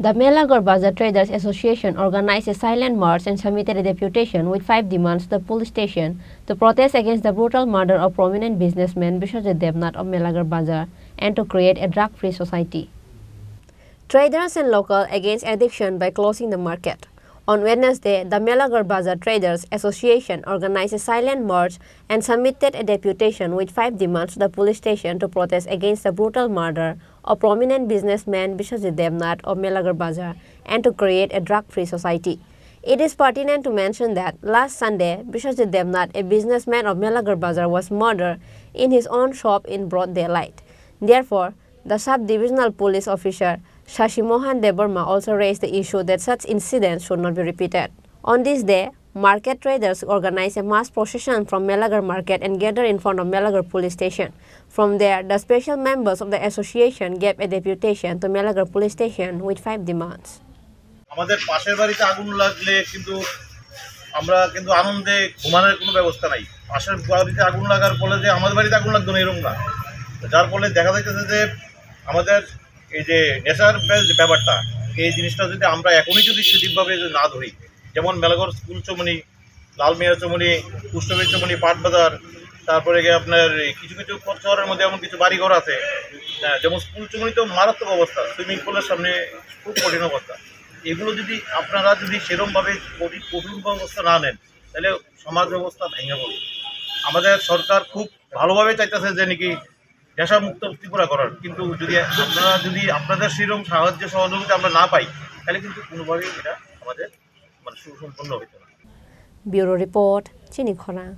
The Melaghar Bazar Traders Association organized a silent march and submitted a deputation with 5 demands to the police station to protest against the brutal murder of prominent businessman Biswajit Debnath of Melaghar Bazar and to create a drug-free society. Traders and local against addiction by closing the market. On Wednesday, the Melaghar Bazar Traders Association organized a silent march and submitted a deputation with 5 demands to the police station to protest against the brutal murder of prominent businessman Biswajit Debnath of Melaghar Bazar and to create a drug-free society. It is pertinent to mention that last Sunday, Biswajit Debnath, a businessman of Melaghar Bazar, was murdered in his own shop in broad daylight. Therefore, the sub-divisional police officer Shashi Mohan Debarma also raised the issue that such incidents should not be repeated. On this day, market traders organized a mass procession from Melaghar Market and gathered in front of Melaghar Police Station. From there, the special members of the association gave a deputation to Melaghar Police Station with 5 demands. আমাদের পাশের বাড়িতে আগুন লাগলে কিন্তু আমরা কিন্তু আনন্দে ঘুমানোর কোনো ব্যবস্থা নাই। পাশের বাড়িতে আগুন লাগার ফলে যে আমাদের বাড়িতে আগুন লাগতো না এরকম না, যার ফলে দেখা যাচ্ছে যে আমাদের এই যে নেশার যে ব্যাপারটা, এই জিনিসটা যদি আমরা এখনই যদি সঠিকভাবে না ধরি, যেমন মেলাঘর স্কুল চমনি, লালমিয়া চমনি, কুষ্ঠবের চমনি, পাটবাজার, তারপরে গিয়ে আপনার কিছু কিছু শহরের মধ্যে এমন কিছু বাড়িঘর আছে, যেমন স্কুল চমনি তো মারাত্মক অবস্থা, সুইমিং পুলের সামনে খুব কঠিন অবস্থা। এগুলো যদি আপনারা যদি সেরকমভাবে কঠিন ব্যবস্থা না নেন, তাহলে সমাজ ব্যবস্থা ভেঙে পড়বে। আমাদের সরকার খুব ভালোভাবে চাইতেছে যে নাকি নেশামুক্ত ত্রিপুরা করার, কিন্তু যদি আপনারা যদি আপনাদের সেরকম সাহায্য সহযোগিতা আমরা না পাই, তাহলে কিন্তু কোনোভাবেই এটা আমাদের সুসম্পন্ন হইতে না। Bureau Report, Chini Khorang.